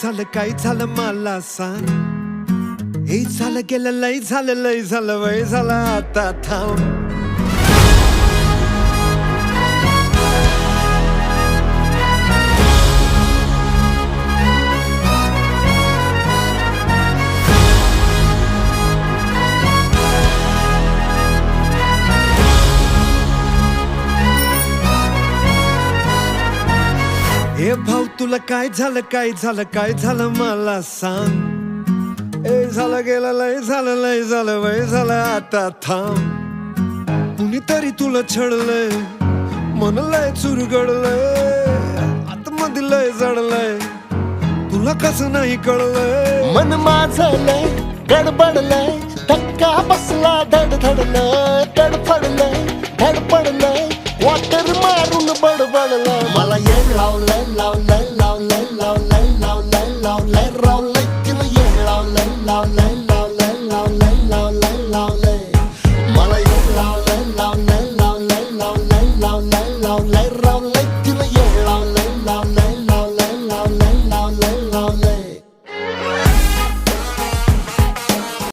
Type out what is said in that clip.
तुला काय झालं मला सांग. हे झालं गेलं लय झालं वय झालं आता थांब. हे भाऊ तुला काय झालं मला सांग. ए झालं गेलं लय झालं वय झालं आता थांब. कुणीतरी तुला छळलंय, मन लय चुरगडलंय, आतमध्ये लय जडलंय, तुला कसं नाही कळलंय. मन माझं लय गडबडलंय, धक्का बसला धडधडलंय, तडफडलंय धडपडलंय, वाटर मारून बडबडलंय. मला येड लावलंय लावलंय लावलंय लावलंय लावलंय लावलंय लावलंय किंवा येड लावलंय लावलंय लावलंय लावलंय लावलंय लावलंय. मला येड लावलंय लावलंय लावलंय लावलंय लावलंय लावलंय लावलंय